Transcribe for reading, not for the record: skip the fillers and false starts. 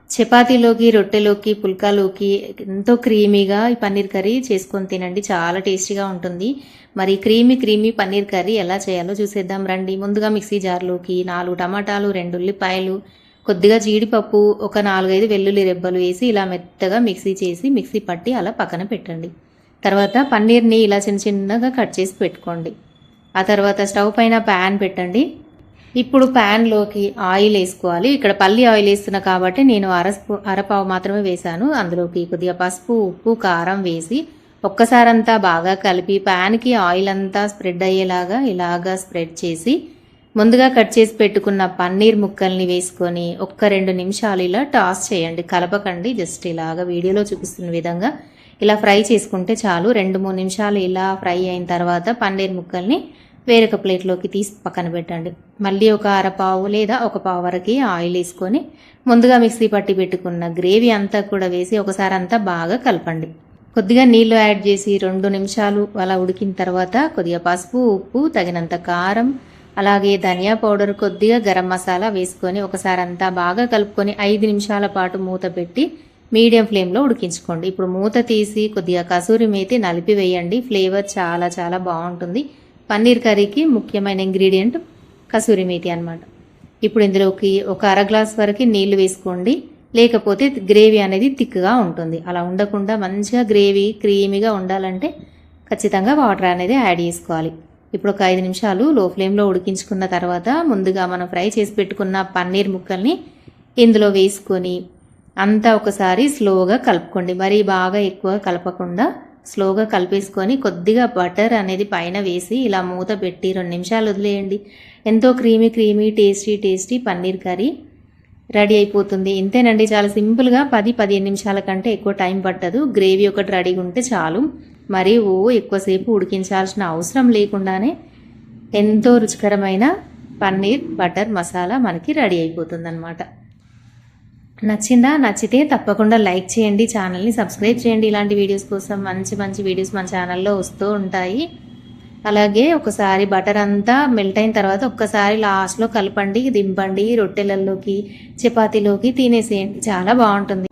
చపాతీలోకి, రొట్టెలోకి, పుల్కాలోకి ఎంతో క్రీమీగా ఈ పన్నీర్ కర్రీ చేసుకొని తినండి. చాలా టేస్టీగా ఉంటుంది. మరి క్రీమీ పన్నీర్ కర్రీ ఎలా చేయాలో చూసేద్దాం రండి. ముందుగా మిక్సీ జార్లోకి 4 టమాటాలు, 2 ఉల్లిపాయలు, కొద్దిగా జీడిపప్పు, ఒక 4-5 వెల్లుల్లి రెబ్బలు వేసి ఇలా మెత్తగా మిక్సీ చేసి మిక్సీ పట్టి అలా పక్కన పెట్టండి. తర్వాత పన్నీర్ని ఇలా చిన్నగా కట్ చేసి పెట్టుకోండి. ఆ తర్వాత స్టవ్ పైన ప్యాన్ పెట్టండి. ఇప్పుడు ప్యాన్లోకి ఆయిల్ వేసుకోవాలి. ఇక్కడ పల్లి ఆయిల్ వేస్తున్నా కాబట్టి నేను అరపావు మాత్రమే వేశాను. అందులోకి కొద్దిగా పసుపు, ఉప్పు, కారం వేసి ఒక్కసారంతా బాగా కలిపి ప్యాన్కి ఆయిల్ అంతా స్ప్రెడ్ అయ్యేలాగా ఇలాగా స్ప్రెడ్ చేసి ముందుగా కట్ చేసి పెట్టుకున్న పన్నీర్ ముక్కల్ని వేసుకొని 1-2 నిమిషాలు ఇలా టాస్ చేయండి. కలపకండి, జస్ట్ ఇలాగా వీడియోలో చూపిస్తున్న విధంగా ఇలా ఫ్రై చేసుకుంటే చాలు. 2-3 నిమిషాలు ఇలా ఫ్రై అయిన తర్వాత పన్నీర్ ముక్కల్ని వేరొక ప్లేట్లోకి తీసి పక్కన పెట్టండి. మళ్ళీ ఒక అరపావు లేదా ఒక పావు వరకు ఆయిల్ వేసుకొని ముందుగా మిక్సీ పట్టి పెట్టుకున్న గ్రేవీ అంతా కూడా వేసి ఒకసారి అంతా బాగా కలపండి. కొద్దిగా నీళ్లు యాడ్ చేసి 2 నిమిషాలు అలా ఉడికిన తర్వాత కొద్దిగా పసుపు, ఉప్పు, తగినంత కారం, అలాగే ధనియా పౌడర్, కొద్దిగా గరం మసాలా వేసుకొని ఒకసారి అంతా బాగా కలుపుకొని 5 నిమిషాల పాటు మూత పెట్టి మీడియం ఫ్లేమ్లో ఉడికించుకోండి. ఇప్పుడు మూత తీసి కొద్దిగా కసూరి మేతి నలిపి వేయండి. ఫ్లేవర్ చాలా చాలా బాగుంటుంది. పన్నీర్ కర్రీకి ముఖ్యమైన ఇంగ్రీడియంట్ కసూరి మేతి అన్నమాట. ఇప్పుడు ఇందులోకి ఒక 1/2 గ్లాస్ వరకు నీళ్లు వేసుకోండి. లేకపోతే గ్రేవీ అనేది థిక్గా ఉంటుంది. అలా ఉండకుండా మంచిగా గ్రేవీ క్రీమీగా ఉండాలంటే ఖచ్చితంగా వాటర్ అనేది యాడ్ చేసుకోవాలి. ఇప్పుడు ఒక 5 నిమిషాలు లో ఫ్లేమ్లో ఉడికించుకున్న తర్వాత ముందుగా మనం ఫ్రై చేసి పెట్టుకున్న పన్నీర్ ముక్కల్ని ఇందులో వేసుకొని అంతా ఒకసారి స్లోగా కలుపుకోండి. మరీ బాగా ఎక్కువ కలపకుండా స్లోగా కలిపేసుకొని కొద్దిగా బటర్ అనేది పైన వేసి ఇలా మూత పెట్టి 2 నిమిషాలు వదిలేయండి. ఎంతో creamy tasty paneer curry ready అయిపోతుంది. ఇంతేనండి, చాలా సింపుల్గా 10-15 నిమిషాల కంటే ఎక్కువ టైం పట్టదు. గ్రేవీ ఒకటి రెడీగా ఉంటే చాలు. మరి ఎక్కువసేపు ఉడికించాల్సిన అవసరం లేకుండానే ఎంతో రుచికరమైన పన్నీర్ బటర్ మసాలా మనకి రెడీ అయిపోతుంది అన్నమాట. నచ్చితే తప్పకుండా లైక్ చేయండి, ఛానల్ని సబ్స్క్రైబ్ చేయండి. ఇలాంటి వీడియోస్ కోసం మంచి వీడియోస్ మన ఛానల్లో వస్తూ ఉంటాయి. అలాగే ఒకసారి బటర్ అంతా మెల్ట్ అయిన తర్వాత ఒక్కసారి లాస్ట్లో కలపండి, దింపండి. రొట్టెలలోకి, చపాతీలోకి తినేసేయండి. చాలా బాగుంటుంది.